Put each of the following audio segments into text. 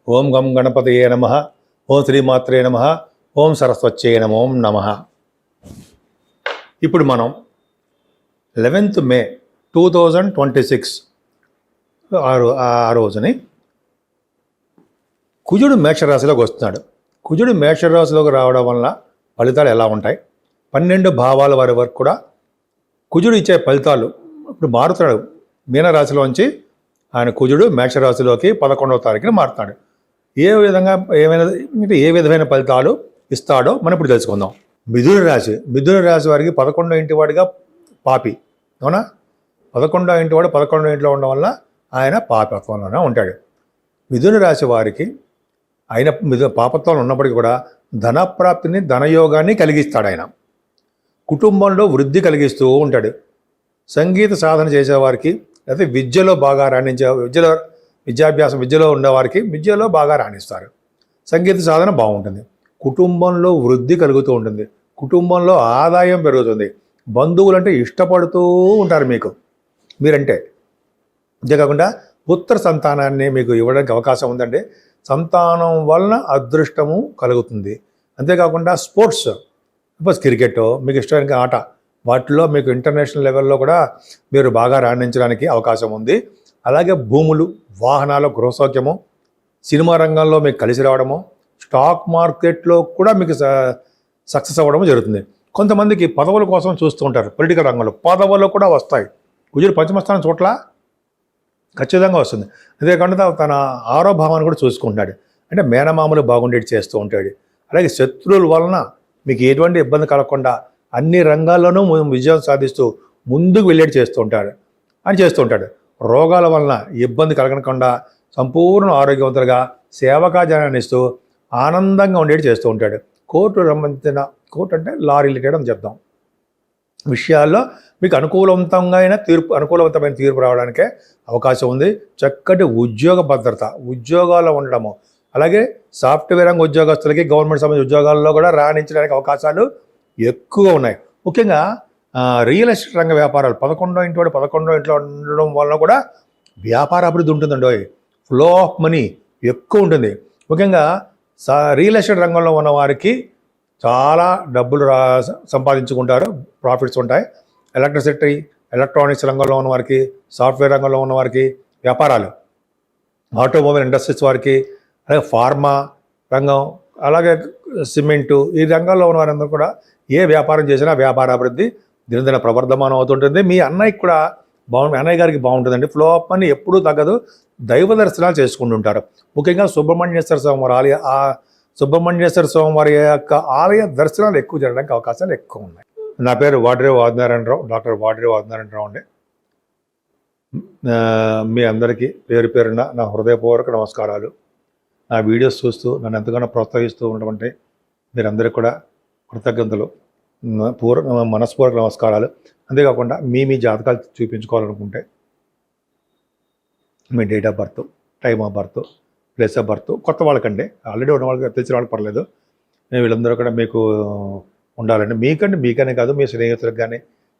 ఓం గం గణపతయే నమః. ఓం శ్రీమాత్రే నమః. ఓం సరస్వత్యై నమో నమః. ఇప్పుడు మనం 11th మే 2026 ఆ రోజుని కుజుడు మేషరాశిలోకి వస్తున్నాడు. కుజుడు మేషరాశిలోకి రావడం వల్ల ఫలితాలు ఎలా ఉంటాయి? 12 భావాల వారి వరకు కూడా కుజుడు ఇచ్చే ఫలితాలు ఇప్పుడు మారుతున్నాడు. మీనరాశిలోంచి ఆయన కుజుడు మేషరాశిలోకి 11వ తారీఖున మారుతాడు. ఏ విధమైన ఫలితాలు ఇస్తాడో మనం ఇప్పుడు తెలుసుకుందాం. మిథున రాశి వారికి 11వ ఇంటి వాడిగా పాపి, అవునా? 11వ ఇంటి వాడు 11వ ఇంట్లో ఉండడం వల్ల ఆయన పాపత్వంలోనే ఉంటాడు. మిథున రాశి వారికి ఆయన పాపత్వంలో ఉన్నప్పటికీ కూడా ధనప్రాప్తిని ధనయోగాన్ని కలిగిస్తాడు. ఆయన కుటుంబంలో వృద్ధి కలిగిస్తూ ఉంటాడు. సంగీత సాధన చేసేవారికి, లేకపోతే విద్యలో బాగా రాణించే విద్యలో ఉండేవారికి విద్యలో బాగా రాణిస్తారు. సంగీత సాధన బాగుంటుంది. కుటుంబంలో వృద్ధి కలుగుతూ ఉంటుంది. కుటుంబంలో ఆదాయం పెరుగుతుంది. బంధువులంటే ఇష్టపడుతూ ఉంటారు మీరంటే. అంతేకాకుండా పుత్ర సంతానాన్ని మీకు ఇవ్వడానికి అవకాశం ఉందండి. సంతానం వలన అదృష్టము కలుగుతుంది. అంతేకాకుండా స్పోర్ట్స్, క్రికెట్ మీకు ఇష్టమైన ఆట, వాటిలో మీకు ఇంటర్నేషనల్ లెవెల్లో కూడా మీరు బాగా రాణించడానికి అవకాశం ఉంది. అలాగే భూములు, వాహనాలు, గృహసౌఖ్యము, సినిమా రంగంలో మీకు కలిసి రావడము, స్టాక్ మార్కెట్లో కూడా మీకు సక్సెస్ అవ్వడము జరుగుతుంది. కొంతమందికి పదవుల కోసం చూస్తూ ఉంటారు. పొలిటికల్ రంగంలో పదవులు కూడా వస్తాయి. కుజుడు పంచమస్థానం చోట్ల ఖచ్చితంగా వస్తుంది. అంతేకాకుండా తన ఆరోభావాన్ని కూడా చూసుకుంటున్నాడు. అంటే మేనమామలు బాగుండేది చేస్తూ ఉంటాడు. అలాగే శత్రువుల వలన మీకు ఎటువంటి ఇబ్బంది కలగకుండా అన్ని రంగాల్లోనూ విజయం సాధిస్తూ ముందుకు వెళ్ళేది చేస్తూ ఉంటాడు. రోగాల వలన ఇబ్బంది కలగకుండా సంపూర్ణ ఆరోగ్యవంతులుగా సేవకాజనాన్ని ఇస్తూ ఆనందంగా ఉండేది చేస్తూ ఉంటాడు. కోర్టు అంటే లా రిలేటెడ్ అని చెప్తాం. విషయాల్లో మీకు అనుకూలవంతమైన తీర్పు రావడానికే అవకాశం ఉంది. చక్కటి ఉద్యోగ భద్రత, ఉద్యోగాల్లో ఉండడము, అలాగే సాఫ్ట్వేర్ రంగ ఉద్యోగస్తులకి గవర్నమెంట్ సంబంధించిన ఉద్యోగాల్లో కూడా రాణించడానికి అవకాశాలు ఎక్కువ ఉన్నాయి. ముఖ్యంగా రియల్ ఎస్టేట్ రంగ వ్యాపారాలు 11వ ఇంటి వాడు 11వ ఇంట్లో ఉండడం వలన కూడా వ్యాపార అభివృద్ధి ఉంటుందండి. ఫ్లో ఆఫ్ మనీ ఎక్కువ ఉంటుంది. ముఖ్యంగా రియల్ ఎస్టేట్ రంగంలో ఉన్న వారికి చాలా డబ్బులు సంపాదించుకుంటారు, ప్రాఫిట్స్ ఉంటాయి. ఎలక్ట్రానిక్స్ రంగంలో ఉన్న వారికి, సాఫ్ట్వేర్ రంగంలో ఉన్న వారికి వ్యాపారాలు, ఆటోమొబైల్ ఇండస్ట్రీస్ వారికి, అలాగే ఫార్మా రంగం, అలాగే సిమెంటు, ఈ రంగాల్లో ఉన్న వారందరూ కూడా ఏ వ్యాపారం చేసినా వ్యాపార అభివృద్ధి దినదిన ప్రవర్ధమానం అవుతుంటుంది. మీ అన్నయ్యకి కూడా అన్నయ్య గారికి బాగుంటుందండి. ఫ్లో అప్ అని ఎప్పుడూ తగ్గదు. దైవ దర్శనాలు చేసుకుంటుంటారు. ముఖ్యంగా సుబ్రహ్మణ్యేశ్వర స్వామి వారి యొక్క ఆలయ దర్శనాలు ఎక్కువ జరగడానికి అవకాశాలు ఎక్కువ ఉన్నాయి. నా పేరు డాక్టర్ వాడ్రేవు ఆదినారాయణరావు అండి. మీ అందరికీ పేరు పేరున నా హృదయపూర్వక నమస్కారాలు. నా వీడియోస్ చూస్తూ నన్ను ఎంతగానో ప్రోత్సహిస్తూ ఉన్నటువంటి మీరందరికీ కూడా కృతజ్ఞతలు, మనస్పూర్వక నమస్కారాలు. అంతేకాకుండా మీ జాతకాలు చూపించుకోవాలనుకుంటే మీ date of birth, time of birth, place of birth, కొత్త వాళ్ళకండి, ఆల్రెడీ ఉన్న వాళ్ళకి తెలిసిన వాళ్ళకి పర్లేదు, వీళ్ళందరూ కూడా మీకు ఉండాలండి. మీకనే కాదు, మీ స్నేహితులకు కానీ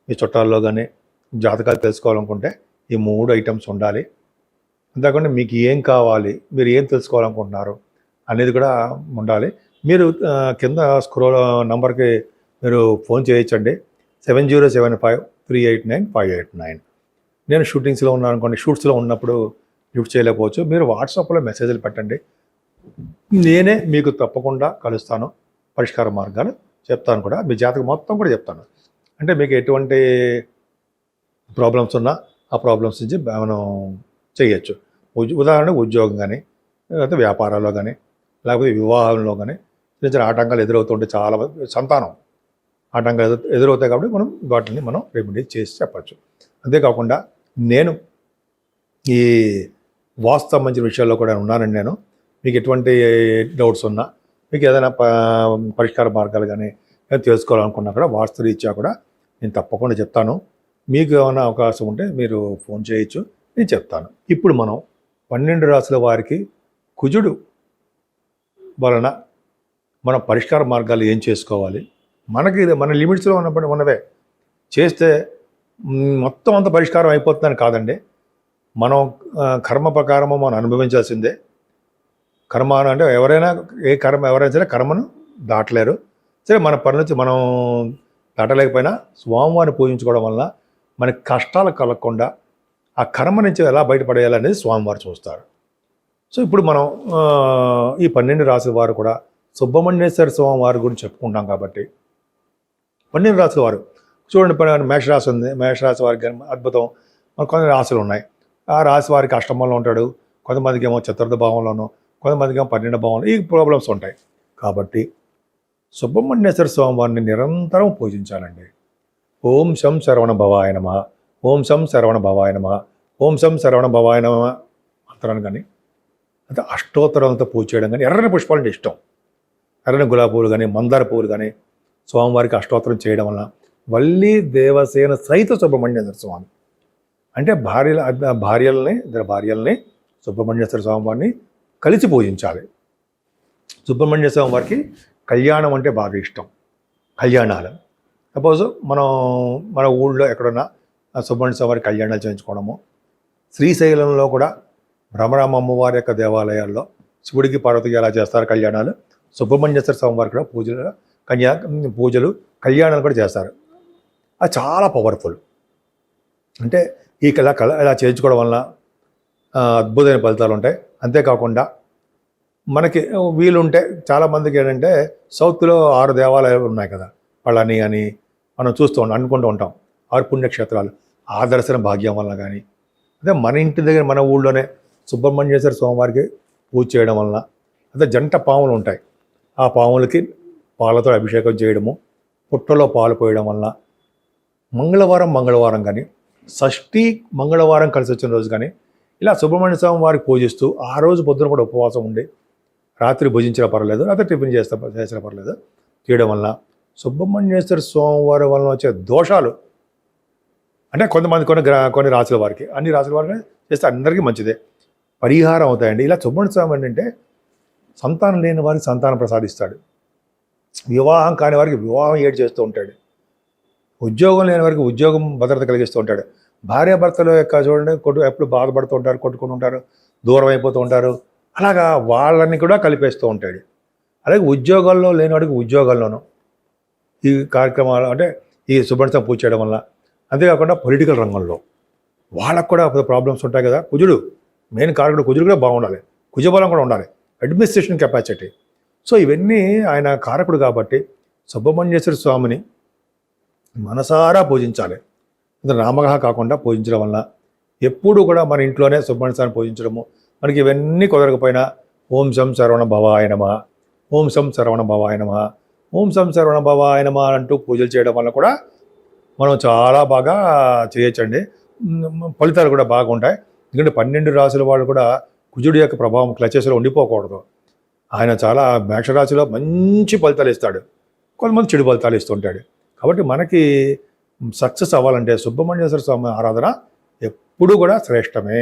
మీ చుట్టాల్లో కానీ జాతకాలు తెలుసుకోవాలనుకుంటే ఈ 3 ఐటమ్స్ ఉండాలి. అంతేకాకుండా మీకు ఏం కావాలి, మీరు ఏం తెలుసుకోవాలనుకుంటున్నారు అనేది కూడా ఉండాలి. మీరు కింద స్క్రోల్ నంబర్కి మీరు ఫోన్ చేయొచ్చండి. 7075389589. నేను షూటింగ్స్లో ఉన్నాను అనుకోండి, షూట్స్లో ఉన్నప్పుడు లిఫ్ట్ చేయలేకపోవచ్చు. మీరు వాట్సాప్లో మెసేజ్లు పెట్టండి. నేనే మీకు తప్పకుండా కలుస్తాను, పరిష్కార మార్గాలు చెప్తాను కూడా, మీ జాతకం మొత్తం కూడా చెప్తాను. అంటే మీకు ఎటువంటి ప్రాబ్లమ్స్ ఉన్నా ఆ ప్రాబ్లమ్స్ నుంచి మనం చేయొచ్చు. ఉదాహరణకు ఉద్యోగం కానీ, లేకపోతే వ్యాపారాల్లో కానీ, లేకపోతే వివాహంలో కానీ చిన్న ఆటంకాలు ఎదురవుతుంటే, చాలా సంతానం ఆటంకాలు ఎదురవుతాయి. కాబట్టి వాటిని మనం రెమెడీ చేసి చెప్పచ్చు. అంతేకాకుండా నేను ఈ వాస్తు సంబంధించిన విషయాల్లో కూడా ఉన్నానండి. మీకు ఎటువంటి డౌట్స్ ఉన్నా, మీకు ఏదైనా పరిష్కార మార్గాలు కానీ తెలుసుకోవాలనుకున్నా కూడా వాస్తు రీత్యా కూడా నేను తప్పకుండా చెప్తాను. మీకు ఏమైనా అవకాశం ఉంటే మీరు ఫోన్ చేయొచ్చు, నేను చెప్తాను. ఇప్పుడు మనం 12 రాశుల వారికి కుజుడు వలన మన పరిష్కార మార్గాలు ఏం చేసుకోవాలి, మన లిమిట్స్లో ఉన్నవే చేస్తే మొత్తం అంత పరిష్కారం అయిపోతుందని కాదండి. మనం కర్మ ప్రకారము మనం అనుభవించాల్సిందే. కర్మ అంటే ఎవరైనా ఎవరైనా సరే కర్మను దాటలేరు. సరే మన పని నుంచి మనం దాటలేకపోయినా స్వామివారిని పూజించుకోవడం వలన మనకి కష్టాలు కలగకుండా ఆ కర్మ నుంచి ఎలా బయటపడేయాలనేది స్వామివారు చూస్తారు. సో ఇప్పుడు మనం ఈ 12 రాసుల వారు కూడా సుబ్రహ్మణ్యేశ్వర స్వామి వారి గురించి చెప్పుకుంటాం కాబట్టి 12 రాసుల వారు చూడండి. మేషరాశి ఉంది, మేషరాశి వారికి అద్భుతం. కొన్ని రాశులు ఉన్నాయి. ఆ రాశి వారికి అష్టమంలో ఉంటాడు, కొంతమందికి ఏమో చతుర్థ భావంలోనూ, కొంతమందికి ఏమో 12 భావంలో ఈ ప్రాబ్లమ్స్ ఉంటాయి. కాబట్టి సుబ్రహ్మణ్యేశ్వర స్వామి వారిని నిరంతరం పూజించాలండి. ఓం శం శరవణ భవాయ నమః, ఓం శం శరవణ భవాయ నమః, ఓం శం శరవణ భవాయ నమః అంతరాన్ని కానీ అంటే అష్టోత్తరాలతో పూజ చేయడం కానీ, ఎర్రని పుష్పాలు అంటే ఇష్టం. ఎర్రని గులాబీ పువ్వులు కానీ, మందార పువ్వులు కానీ స్వామివారికి అష్టోత్తరం చేయడం వలన వల్లి దేవసేన సహిత సుబ్రహ్మణ్యేశ్వర స్వామి అంటే భార్యల్ని సుబ్రహ్మణ్యేశ్వర స్వామి వారిని కలిసి పూజించాలి. సుబ్రహ్మణ్య స్వామి వారికి కళ్యాణం అంటే బాగా ఇష్టం. కళ్యాణాలు సపోజ్ మన ఊళ్ళో ఎక్కడున్నా సుబ్రహ్మణ్య స్వామి వారి కళ్యాణాలు చేయించుకోవడము. శ్రీశైలంలో కూడా భ్రమరామ అమ్మవారి యొక్క దేవాలయాల్లో శివుడికి పార్వతికి ఎలా చేస్తారు కళ్యాణాలు, సుబ్రహ్మణ్యేశ్వర స్వామి వారికి కూడా పూజలు కళ్యాణాలు కూడా చేస్తారు. అది చాలా పవర్ఫుల్. అంటే ఇలా చేయించుకోవడం వలన అద్భుతమైన ఫలితాలు ఉంటాయి. అంతేకాకుండా మనకి వీలుంటే చాలామందికి ఏంటంటే సౌత్లో 6 దేవాలయాలు ఉన్నాయి కదా, పళని అని మనం అనుకుంటూ ఉంటాం. 6 పుణ్యక్షేత్రాలు. ఆ దర్శన భాగ్యం వలన కానీ, అదే మన ఇంటి దగ్గర మన ఊళ్ళోనే సుబ్రహ్మణ్యేశ్వర స్వామివారికి పూజ చేయడం వలన, అదే జంట పాములు ఉంటాయి, ఆ పాములకి పాలతో అభిషేకం చేయడము, పుట్టలో పాలు పోయడం వలన మంగళవారం కానీ, షష్ఠి మంగళవారం కలిసి వచ్చిన రోజు కానీ ఇలా సుబ్రహ్మణ్య స్వామి వారికి పూజిస్తూ ఆ రోజు పొద్దున కూడా ఉపవాసం ఉండి రాత్రి భుజించినా పర్లేదు, రాత్రి టిఫిన్ చేసినా పర్లేదు చేయడం వలన సుబ్రహ్మణ్యేశ్వర స్వామి వారి వలన వచ్చే దోషాలు అంటే కొన్ని రాశుల వారికి, అన్ని రాశుల వారికి చేస్తే అందరికీ మంచిదే, పరిహారం అవుతాయండి. ఇలా సుబ్రహ్మణ్య స్వామి ఏంటంటే సంతానం లేని వారికి సంతానం ప్రసాదిస్తాడు, వివాహం కాని వారికి వివాహం చేస్తూ ఉంటాడు, ఉద్యోగం లేని వారికి ఉద్యోగం భద్రత కలిగిస్తూ ఉంటాడు. భార్యాభర్తలు యొక్క చూడండి ఎప్పుడు బాధపడుతూ ఉంటారు, కొట్టుకుంటూ ఉంటారు, దూరం అయిపోతూ ఉంటారు. అలాగా వాళ్ళని కూడా కలిపేస్తూ ఉంటాడు. అలాగే ఉద్యోగాల్లో లేనివాడికి ఉద్యోగాల్లోనూ ఈ కార్యక్రమాలు అంటే ఈ సుబ్రహ్మణ్య పూజ చేయడం వల్ల, అంతేకాకుండా పొలిటికల్ రంగంలో వాళ్ళకు కూడా ప్రాబ్లమ్స్ ఉంటాయి కదా. మెయిన్ కారకుడు కుజుడు కూడా బాగుండాలి, కుజబలం కూడా ఉండాలి, అడ్మినిస్ట్రేషన్ కెపాసిటీ. సో ఇవన్నీ ఆయన కారకుడు కాబట్టి సుబ్రహ్మణ్యేశ్వర స్వామిని మనసారా పూజించాలి. నామగా కాకుండా పూజించడం వల్ల ఎప్పుడూ కూడా మన ఇంట్లోనే సుబ్రహ్మణ్య స్వామిని పూజించడము. మనకి ఇవన్నీ కుదరకపోయినా ఓం శం శరవణ భవాయ నమః, ఓం శం శరవణ భవాయ నమః, ఓం శం శరవణ భవాయ నమః అంటూ పూజలు చేయడం వల్ల కూడా మనం చాలా బాగా చేయొచ్చండి. ఫలితాలు కూడా బాగుంటాయి. ఎందుకంటే 12 రాశుల వాళ్ళు కూడా కుజుడి యొక్క ప్రభావం క్లచెస్లో ఉండిపోకూడదు. ఆయన చాలా మేషరాశిలో మంచి ఫలితాలు ఇస్తాడు, కొంతమంది చెడు ఫలితాలు ఇస్తుంటాడు. కాబట్టి మనకి సక్సెస్ అవ్వాలంటే సుబ్రహ్మణ్యేశ్వర స్వామి ఆరాధన ఎప్పుడూ కూడా శ్రేష్టమే.